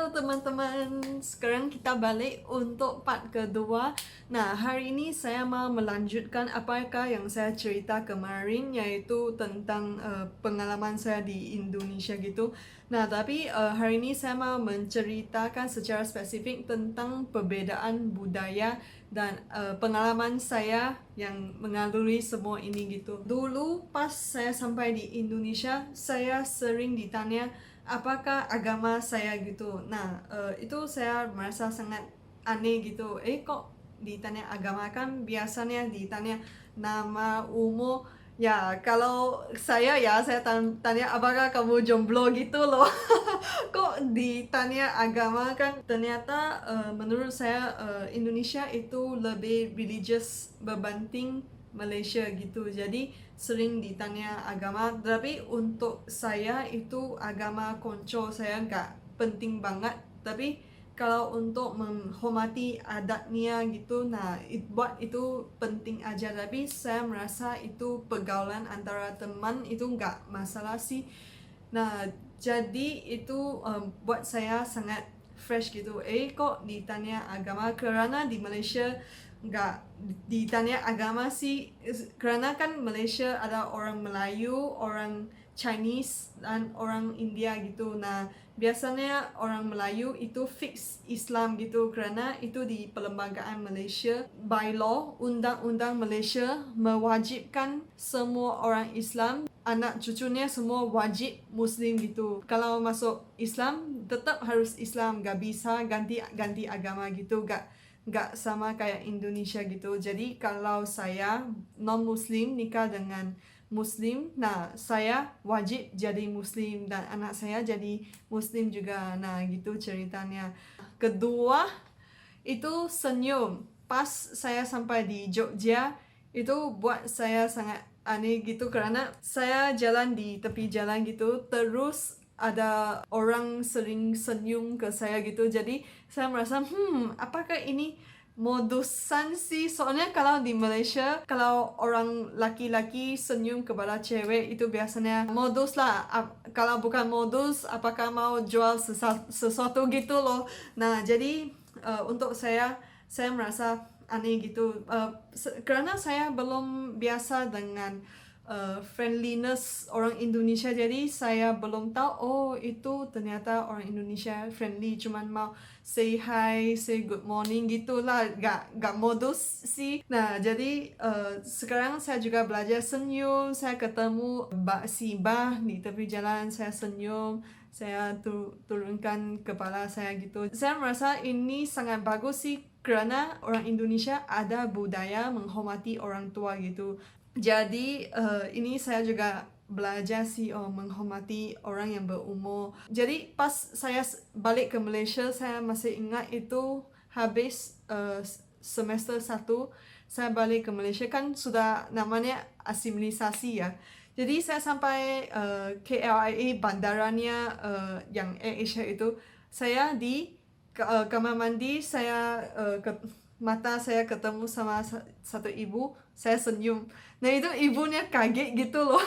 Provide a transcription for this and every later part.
Halo teman-teman, sekarang kita balik untuk part kedua. Nah, hari ini saya mau melanjutkan apakah yang saya cerita kemarin, yaitu tentang pengalaman saya di Indonesia gitu. Nah, tapi hari ini saya mau menceritakan secara spesifik tentang perbedaan budaya dan pengalaman saya yang mengalami semua ini gitu. Dulu pas saya sampai di Indonesia, saya sering ditanya apakah agama saya gitu. Nah, itu saya merasa sangat aneh gitu. Kok ditanya agama, kan biasanya ditanya nama, umur. Ya, kalau saya tanya apakah kamu jomblo gitu loh. Kok ditanya agama, kan ternyata menurut saya Indonesia itu lebih religious berbanding Malaysia gitu. Jadi sering ditanya agama, tapi untuk saya itu agama konco saya nggak penting banget. Tapi kalau untuk menghormati adatnya gitu, nah buat itu penting aja. Tapi saya merasa itu pergaulan antara teman itu nggak masalah sih. Nah, jadi itu buat saya sangat fresh gitu. Kok ditanya agama, kerana di Malaysia nggak ditanya agama sih, kerana kan Malaysia ada orang Melayu, orang Chinese, dan orang India gitu. Nah, biasanya orang Melayu itu fix Islam gitu, kerana itu di perlembagaan Malaysia. By law, undang-undang Malaysia mewajibkan semua orang Islam, anak cucunya semua wajib Muslim gitu. Kalau masuk Islam tetap harus Islam, gak bisa ganti agama gitu, gak sama kayak Indonesia gitu. Jadi kalau saya non Muslim nikah dengan Muslim, nah saya wajib jadi Muslim dan anak saya jadi Muslim juga. Nah gitu ceritanya. Kedua itu senyum. Pas saya sampai di Jogja, itu buat saya sangat aneh gitu, karena saya jalan di tepi jalan gitu, terus ada orang sering senyum ke saya gitu. Jadi saya merasa apakah ini modusan sih? Soalnya kalau di Malaysia, kalau orang laki-laki senyum kepada cewek itu biasanya modus lah. Kalau bukan modus, apakah mau jual sesuatu gitu loh. Nah, jadi untuk saya merasa aneh gitu, karena saya belum biasa dengan friendliness orang Indonesia. Jadi saya belum tahu, oh itu ternyata orang Indonesia friendly, cuman mau say hi, say good morning gitulah, gak modus sih. Nah, jadi sekarang saya juga belajar senyum. Saya ketemu si Bah di tepi jalan, saya senyum, saya turunkan kepala saya gitu. Saya merasa ini sangat bagus sih, kerana orang Indonesia ada budaya menghormati orang tua gitu. Jadi ini saya juga belajar sih, menghormati orang yang berumur. Jadi pas saya balik ke Malaysia, saya masih ingat itu habis semester 1 saya balik ke Malaysia, kan sudah namanya asimilisasi ya. Jadi saya sampai KLIA bandaranya, yang AirAsia itu, saya di kamar mandi, saya mata saya ketemu sama satu ibu, saya senyum. Nah itu ibunya kaget gitu loh.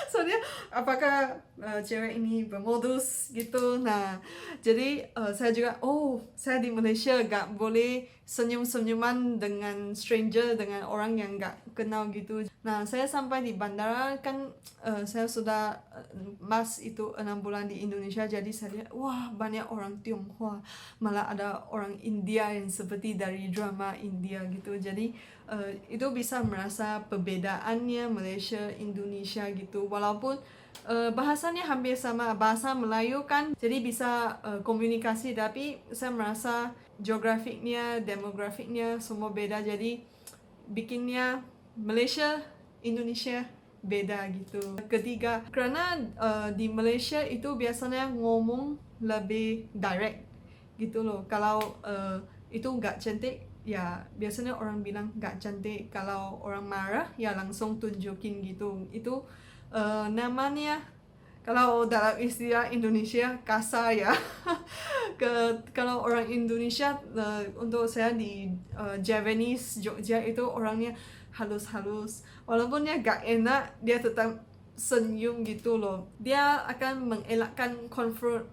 Soalnya apakah cewek ini bermodus gitu. Nah, jadi saya juga, saya di Malaysia gak boleh senyum-senyuman dengan stranger, dengan orang yang gak kenal gitu. Nah, saya sampai di bandara, kan saya sudah mas itu 6 bulan di Indonesia. Jadi saya lihat, wah banyak orang Tionghoa, malah ada orang India yang seperti dari drama India gitu. Jadi itu bisa merasa perbedaannya Malaysia, Indonesia gitu. Walaupun bahasanya hampir sama, bahasa Melayu kan, jadi bisa komunikasi, tapi saya merasa geografiknya, demografiknya semua beda. Jadi bikinnya Malaysia, Indonesia beda gitu. Ketiga, karena di Malaysia itu biasanya ngomong lebih direct gitu loh. Kalau itu nggak cantik, ya biasanya orang bilang nggak cantik. Kalau orang marah, ya langsung tunjukin gitu. Itu namanya, kalau dalam istilah Indonesia, kasar ya. Kalau orang Indonesia, untuk saya di Javanese Jogja itu orangnya halus-halus. Walaupun ya gak enak, dia tetap senyum gitu loh. Dia akan mengelakkan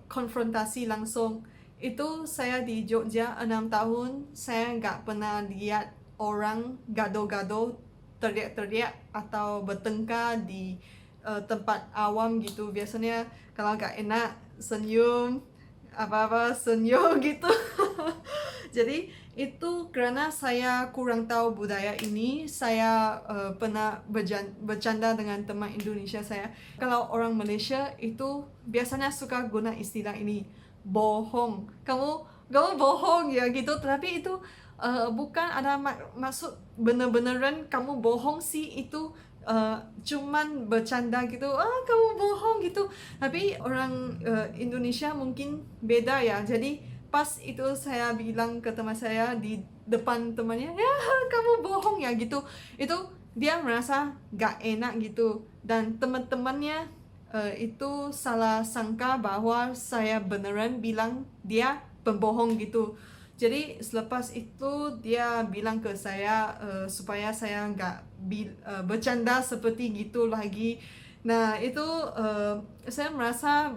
konfrontasi langsung. Itu saya di Jogja 6 tahun, saya nggak pernah lihat orang gado-gado, teriak-teriak atau bertengkar di tempat awam gitu. Biasanya kalau nggak enak senyum, apa-apa senyum gitu. Jadi itu karena saya kurang tahu budaya ini. Saya pernah bercanda dengan teman Indonesia saya. Kalau orang Malaysia itu biasanya suka guna istilah ini, bohong. Kamu bohong ya gitu. Tapi itu bukan ada maksud bener-beneran kamu bohong sih. Itu cuman bercanda gitu, kamu bohong gitu. Tapi orang Indonesia mungkin beda ya. Jadi pas itu saya bilang ke teman saya di depan temannya, ya kamu bohong ya gitu. Itu dia merasa gak enak gitu. Dan teman-temannya itu salah sangka bahwa saya beneran bilang dia pembohong gitu. Jadi selepas itu dia bilang ke saya supaya saya nggak bercanda seperti gitu lagi. Nah itu saya merasa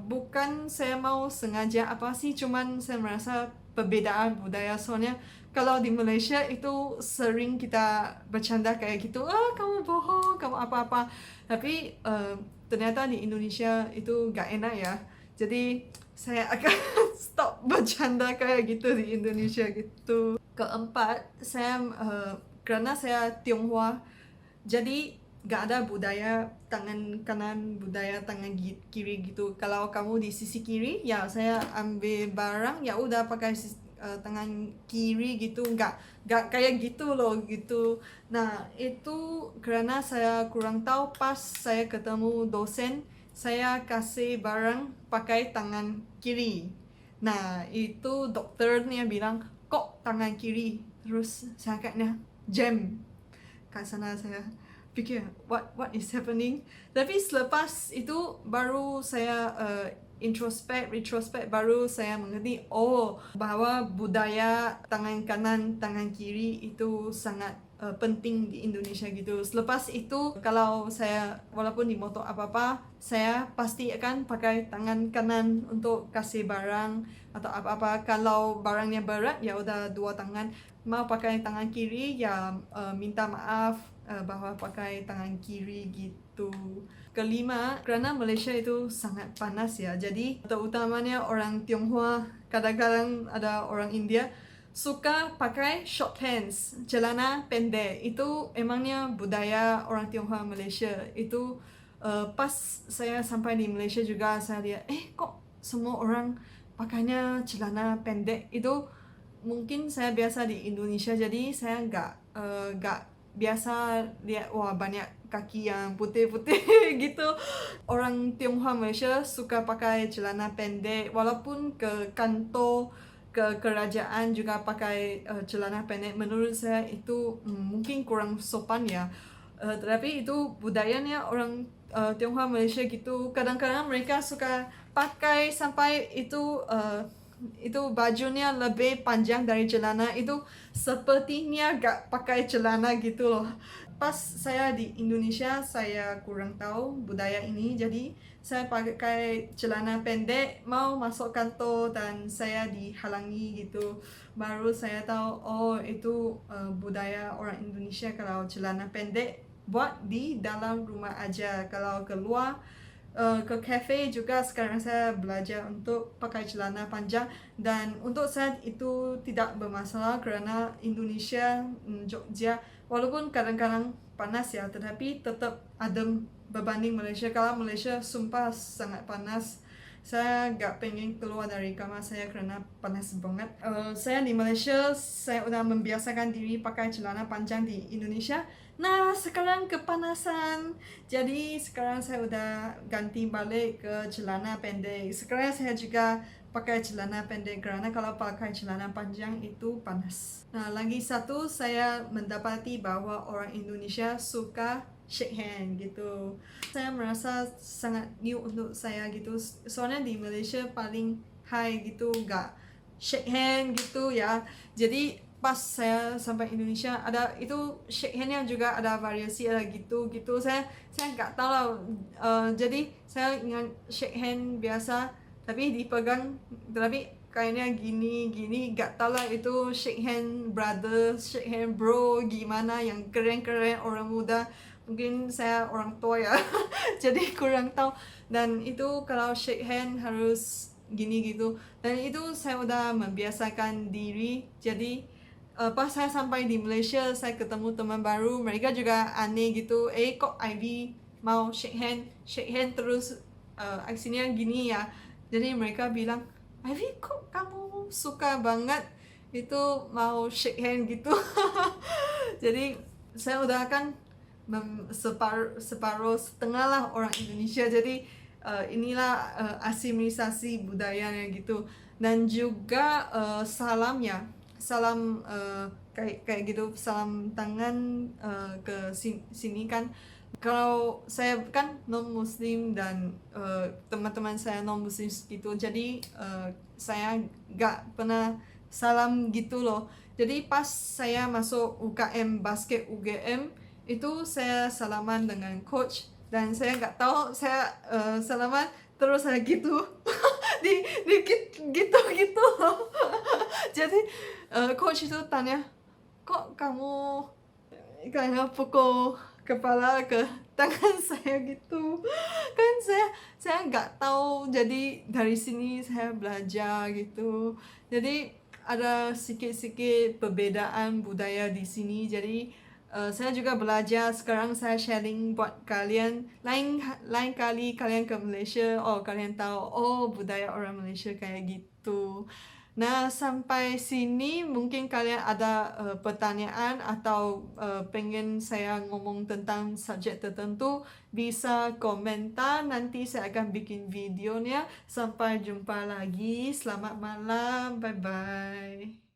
bukan saya mau sengaja apa sih, cuman saya merasa perbedaan budaya. Soalnya kalau di Malaysia itu sering kita bercanda kayak gitu, kamu bohong, kamu apa-apa. Tapi ternyata di Indonesia itu gak enak ya. Jadi saya akan stop bercanda kayak gitu di Indonesia gitu. Keempat, saya karena saya Tionghoa, jadi gak ada budaya tangan kanan, budaya tangan kiri gitu. Kalau kamu di sisi kiri, ya saya ambil barang, ya udah pakai tangan kiri gitu. Gak kayak gitu loh gitu. Nah itu karena saya kurang tahu. Pas saya ketemu dosen, saya kasih barang pakai tangan kiri. Nah itu dokternya bilang, kok tangan kiri? Terus saya kayaknya jam kat sana. Saya fikir what is happening. Tapi selepas itu baru saya retrospect, baru saya mengerti bahwa budaya tangan kanan tangan kiri itu sangat penting di Indonesia gitu. Selepas itu kalau saya walaupun di motor apa-apa, saya pasti akan pakai tangan kanan untuk kasih barang atau apa-apa. Kalau barangnya berat, ya udah dua tangan. Mau pakai tangan kiri, ya minta maaf bahwa pakai tangan kiri gitu. Kelima, karena Malaysia itu sangat panas ya. Jadi terutamanya orang Tionghoa, kadang-kadang ada orang India suka pakai short pants, celana pendek. Itu emangnya budaya orang Tionghoa Malaysia. Itu pas saya sampai di Malaysia juga saya lihat, kok semua orang pakainya celana pendek. Itu mungkin saya biasa di Indonesia, jadi saya nggak biasa lihat banyak kaki yang putih-putih gitu. Orang Tionghoa Malaysia suka pakai celana pendek, walaupun ke kantor, ke kerajaan juga pakai celana pendek. Menurut saya itu mungkin kurang sopan ya. Tetapi itu budayanya orang Tionghoa Malaysia gitu. Kadang-kadang mereka suka pakai sampai itu bajunya lebih panjang dari celana. Itu sepertinya gak pakai celana gitu loh. Pas saya di Indonesia, saya kurang tahu budaya ini, jadi saya pakai celana pendek mau masuk kantor dan saya dihalangi gitu. Baru saya tahu itu budaya orang Indonesia. Kalau celana pendek buat di dalam rumah aja. Kalau keluar ke cafe juga sekarang saya belajar untuk pakai celana panjang. Dan untuk saya itu tidak bermasalah karena Indonesia, Jogja, walaupun kadang-kadang panas ya, tetapi tetap adem berbanding Malaysia. Kalau Malaysia sumpah sangat panas. Saya gak pengen keluar dari kamar saya karena panas banget. Saya di Malaysia, saya udah membiasakan diri pakai celana panjang di Indonesia. Nah sekarang kepanasan, jadi sekarang saya udah ganti balik ke celana pendek. Sekarang saya juga pakai celana pendek karena kalau pakai celana panjang itu panas. Nah lagi satu, saya mendapati bahwa orang Indonesia suka shake hand gitu. Saya merasa sangat new untuk saya gitu. Soalnya di Malaysia paling high gitu, gak shake hand gitu ya. Jadi pas saya sampai Indonesia ada itu shake handnya juga ada variasi, ada gitu saya nggak tahu lah. Jadi saya ingat shake hand biasa tapi dipegang, tapi kayaknya gini nggak tahu lah itu shake hand brother, shake hand bro, gimana yang keren orang muda, mungkin saya orang tua ya jadi kurang tahu. Dan itu kalau shake hand harus gini gitu, dan itu saya udah membiasakan diri. Jadi pas saya sampai di Malaysia, saya ketemu teman baru, mereka juga aneh gitu, kok Ivy mau shake hand terus aksinya gini ya. Jadi mereka bilang, Ivy kok kamu suka banget itu mau shake hand gitu jadi saya udah kan separuh setengah lah orang Indonesia, jadi inilah asimilisasi budayanya gitu. Dan juga salam kayak gitu, salam tangan ke sini kan. Kalau saya kan non muslim dan teman-teman saya non muslim gitu, jadi saya nggak pernah salam gitu loh. Jadi pas saya masuk UKM basket UGM itu saya salaman dengan coach, dan saya nggak tahu saya salaman terus saya gitu gitu jadi coach itu tanya, kok kamu kayak pukul kepala ke tangan saya gitu kan. Saya nggak tahu, jadi dari sini saya belajar gitu. Jadi ada sedikit perbedaan budaya di sini, jadi saya juga belajar. Sekarang saya sharing buat kalian, lain kali kalian ke Malaysia, kalian tahu budaya orang Malaysia kayak gitu. Nah, sampai sini mungkin kalian ada pertanyaan atau pengen saya ngomong tentang subjek tertentu, bisa komentar, nanti saya akan bikin videonya. Sampai jumpa lagi, selamat malam, bye bye.